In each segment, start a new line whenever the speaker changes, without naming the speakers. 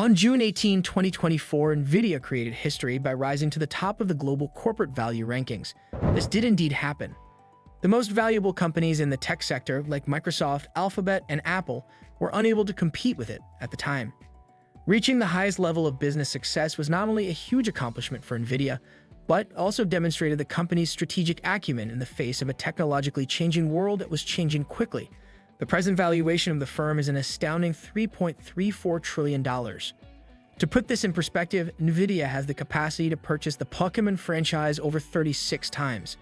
On June 18, 2024, Nvidia created history by rising to the top of the global corporate value rankings. This did indeed happen. The most valuable companies in the tech sector, like Microsoft, Alphabet, and Apple, were unable to compete with it at the time. Reaching the highest level of business success was not only a huge accomplishment for Nvidia, but also demonstrated the company's strategic acumen in the face of a technologically changing world that was changing quickly. The present valuation of the firm is an astounding $3.34 trillion. To put this in perspective, Nvidia has the capacity to purchase the Pokemon franchise over 36 times.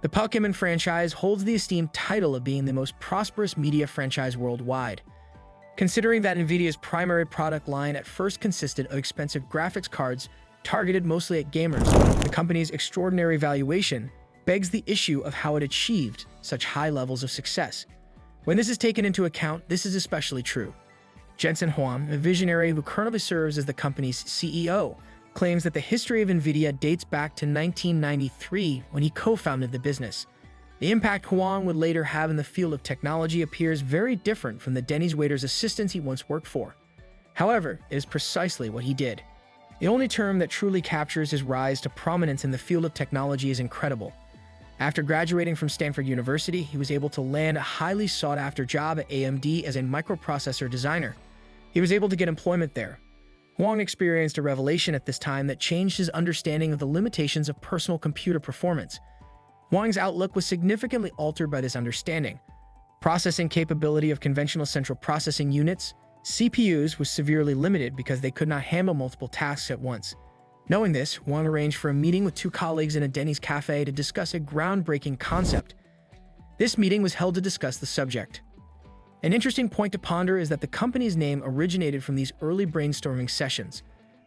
The Pokemon franchise holds the esteemed title of being the most prosperous media franchise worldwide. Considering that Nvidia's primary product line at first consisted of expensive graphics cards targeted mostly at gamers, the company's extraordinary valuation begs the issue of how it achieved such high levels of success. When this is taken into account, this is especially true. Jensen Huang, a visionary who currently serves as the company's CEO, claims that the history of Nvidia dates back to 1993 when he co-founded the business. The impact Huang would later have in the field of technology appears very different from the Denny's waiter's assistants he once worked for. However, it is precisely what he did. The only term that truly captures his rise to prominence in the field of technology is incredible. After graduating from Stanford University, he was able to land a highly sought-after job at AMD as a microprocessor designer. He was able to get employment there. Huang experienced a revelation at this time that changed his understanding of the limitations of personal computer performance. Huang's outlook was significantly altered by this understanding. Processing capability of conventional central processing units, CPUs, was severely limited because they could not handle multiple tasks at once. Knowing this, Huang arranged for a meeting with two colleagues in a Denny's cafe to discuss a groundbreaking concept. This meeting was held to discuss the subject. An interesting point to ponder is that the company's name originated from these early brainstorming sessions.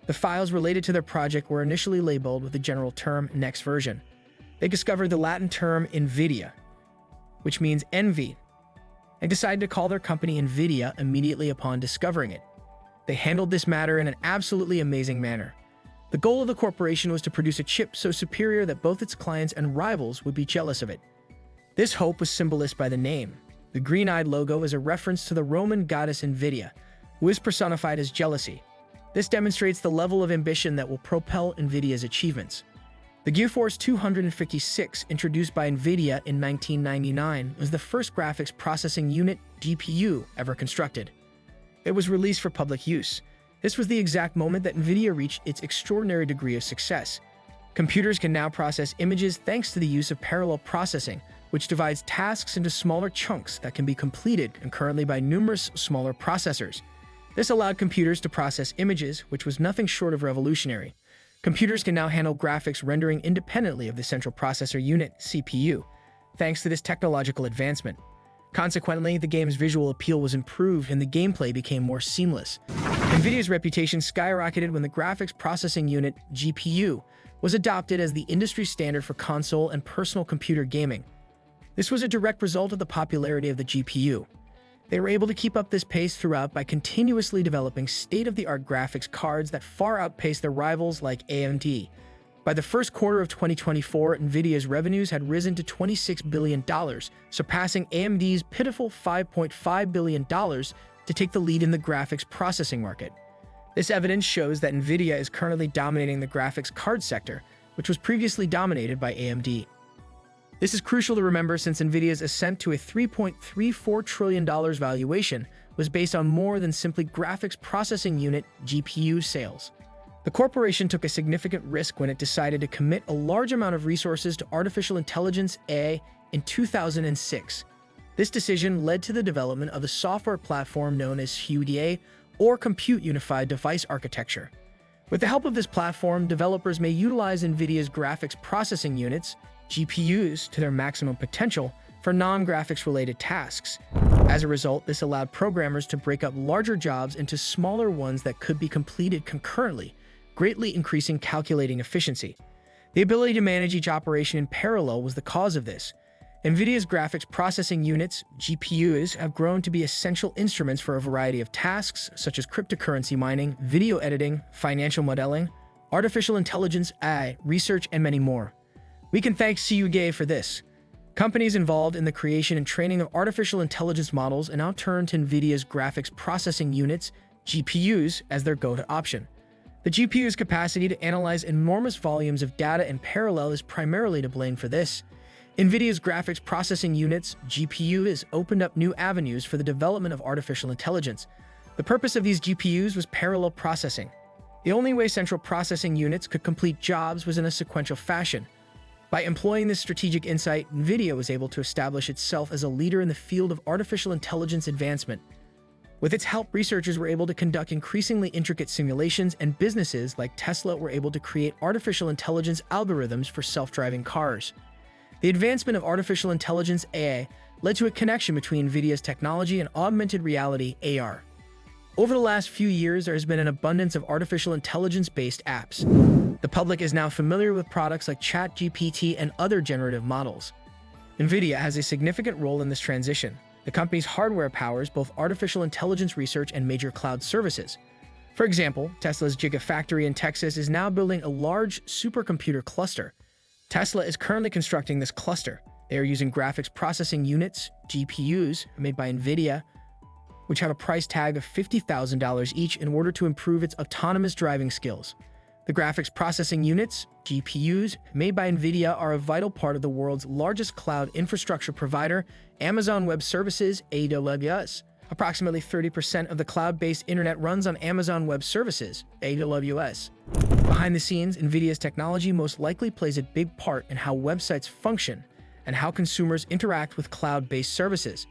The files related to their project were initially labeled with the general term next version. They discovered the Latin term Invidia, which means envy, and decided to call their company Invidia immediately upon discovering it. They handled this matter in an absolutely amazing manner. The goal of the corporation was to produce a chip so superior that both its clients and rivals would be jealous of it. This hope was symbolized by the name. The green-eyed logo is a reference to the Roman goddess Invidia, who is personified as jealousy. This demonstrates the level of ambition that will propel Nvidia's achievements. The GeForce 256, introduced by Nvidia in 1999, was the first graphics processing unit GPU ever constructed. It was released for public use. This was the exact moment that Nvidia reached its extraordinary degree of success. Computers can now process images thanks to the use of parallel processing, which divides tasks into smaller chunks that can be completed concurrently by numerous smaller processors. This allowed computers to process images, which was nothing short of revolutionary. Computers can now handle graphics rendering independently of the central processor unit, CPU, thanks to this technological advancement. Consequently, the game's visual appeal was improved and the gameplay became more seamless. Nvidia's reputation skyrocketed when the graphics processing unit, GPU, was adopted as the industry standard for console and personal computer gaming. This was a direct result of the popularity of the GPU. They were able to keep up this pace throughout by continuously developing state-of-the-art graphics cards that far outpaced their rivals like AMD. By the first quarter of 2024, Nvidia's revenues had risen to $26 billion, surpassing AMD's pitiful $5.5 billion to take the lead in the graphics processing market. This evidence shows that Nvidia is currently dominating the graphics card sector, which was previously dominated by AMD. This is crucial to remember since Nvidia's ascent to a $3.34 trillion valuation was based on more than simply graphics processing unit GPU sales. The corporation took a significant risk when it decided to commit a large amount of resources to artificial intelligence (AI) in 2006. This decision led to the development of a software platform known as CUDA, or Compute Unified Device Architecture. With the help of this platform, developers may utilize Nvidia's graphics processing units, GPUs, to their maximum potential for non-graphics related tasks. As a result, this allowed programmers to break up larger jobs into smaller ones that could be completed concurrently, greatly increasing calculating efficiency. The ability to manage each operation in parallel was the cause of this. Nvidia's graphics processing units, GPUs, have grown to be essential instruments for a variety of tasks such as cryptocurrency mining, video editing, financial modeling, artificial intelligence, AI, research, and many more. We can thank CUDA for this. Companies involved in the creation and training of artificial intelligence models now turn to Nvidia's graphics processing units, GPUs as their go-to option. The GPU's capacity to analyze enormous volumes of data in parallel is primarily to blame for this. Nvidia's graphics processing units, GPU, has opened up new avenues for the development of artificial intelligence. The purpose of these GPUs was parallel processing. The only way central processing units could complete jobs was in a sequential fashion. By employing this strategic insight, Nvidia was able to establish itself as a leader in the field of artificial intelligence advancement. With its help, researchers were able to conduct increasingly intricate simulations, and businesses like Tesla were able to create artificial intelligence algorithms for self-driving cars. The advancement of artificial intelligence (AI) led to a connection between Nvidia's technology and augmented reality (AR). Over the last few years, there has been an abundance of artificial intelligence-based apps. The public is now familiar with products like ChatGPT and other generative models. Nvidia has a significant role in this transition. The company's hardware powers both artificial intelligence research and major cloud services. For example, Tesla's Gigafactory in Texas is now building a large supercomputer cluster. Tesla is currently constructing this cluster. They are using graphics processing units, GPUs, made by Nvidia, which have a price tag of $50,000 each in order to improve its autonomous driving skills. The graphics processing units, GPUs, made by Nvidia are a vital part of the world's largest cloud infrastructure provider, Amazon Web Services, AWS. Approximately 30% of the cloud-based internet runs on Amazon Web Services, AWS. Behind the scenes, Nvidia's technology most likely plays a big part in how websites function and how consumers interact with cloud-based services.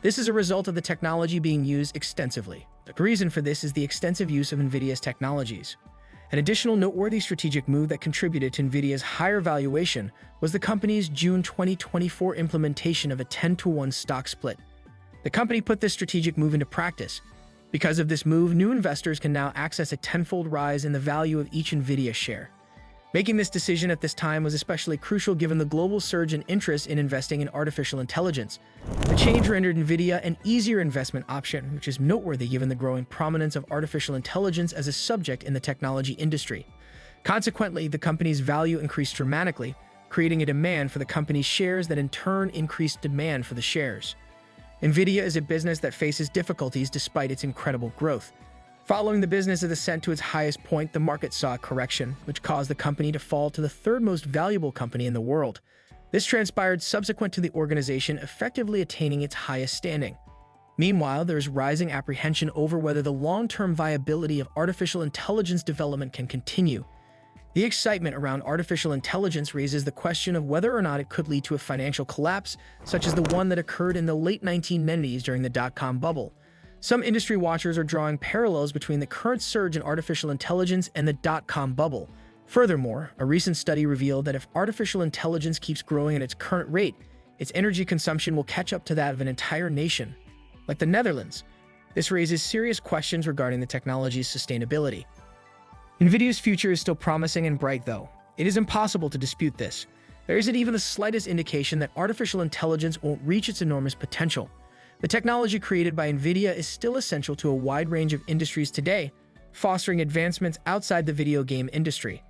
This is a result of the technology being used extensively. The reason for this is the extensive use of Nvidia's technologies. An additional noteworthy strategic move that contributed to Nvidia's higher valuation was the company's June 2024 implementation of a 10-to-1 stock split. The company put this strategic move into practice. Because of this move, new investors can now access a tenfold rise in the value of each Nvidia share. Making this decision at this time was especially crucial given the global surge in interest in investing in artificial intelligence. The change rendered Nvidia an easier investment option, which is noteworthy given the growing prominence of artificial intelligence as a subject in the technology industry. Consequently, the company's value increased dramatically, creating a demand for the company's shares that in turn increased demand for the shares. Nvidia is a business that faces difficulties despite its incredible growth. Following the business's ascent to its highest point, the market saw a correction, which caused the company to fall to the third most valuable company in the world. This transpired subsequent to the organization effectively attaining its highest standing. Meanwhile, there is rising apprehension over whether the long-term viability of artificial intelligence development can continue. The excitement around artificial intelligence raises the question of whether or not it could lead to a financial collapse, such as the one that occurred in the late 1990s during the dot-com bubble. Some industry watchers are drawing parallels between the current surge in artificial intelligence and the dot-com bubble. Furthermore, a recent study revealed that if artificial intelligence keeps growing at its current rate, its energy consumption will catch up to that of an entire nation, like the Netherlands. This raises serious questions regarding the technology's sustainability. Nvidia's future is still promising and bright, though. It is impossible to dispute this. There isn't even the slightest indication that artificial intelligence won't reach its enormous potential. The technology created by Nvidia is still essential to a wide range of industries today, fostering advancements outside the video game industry.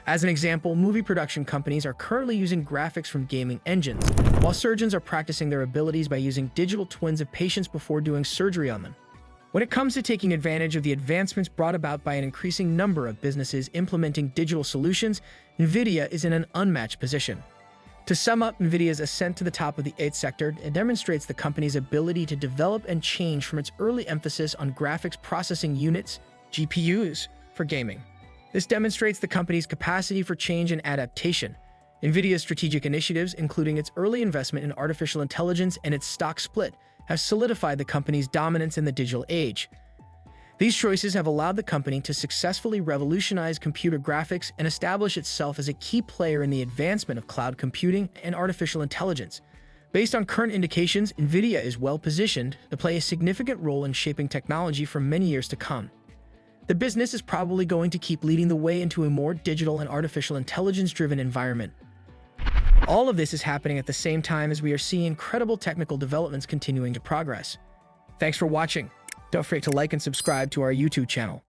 As an example, movie production companies are currently using graphics from gaming engines, while surgeons are practicing their abilities by using digital twins of patients before doing surgery on them. When it comes to taking advantage of the advancements brought about by an increasing number of businesses implementing digital solutions, Nvidia is in an unmatched position. To sum up Nvidia's ascent to the top of the AI sector, it demonstrates the company's ability to develop and change from its early emphasis on graphics processing units, GPUs, for gaming. This demonstrates the company's capacity for change and adaptation. Nvidia's strategic initiatives, including its early investment in artificial intelligence and its stock split, have solidified the company's dominance in the digital age. These choices have allowed the company to successfully revolutionize computer graphics and establish itself as a key player in the advancement of cloud computing and artificial intelligence. Based on current indications, Nvidia is well-positioned to play a significant role in shaping technology for many years to come. The business is probably going to keep leading the way into a more digital and artificial intelligence-driven environment. All of this is happening at the same time as we are seeing incredible technical developments continuing to progress. Thanks for watching. Don't forget to like and subscribe to our YouTube channel.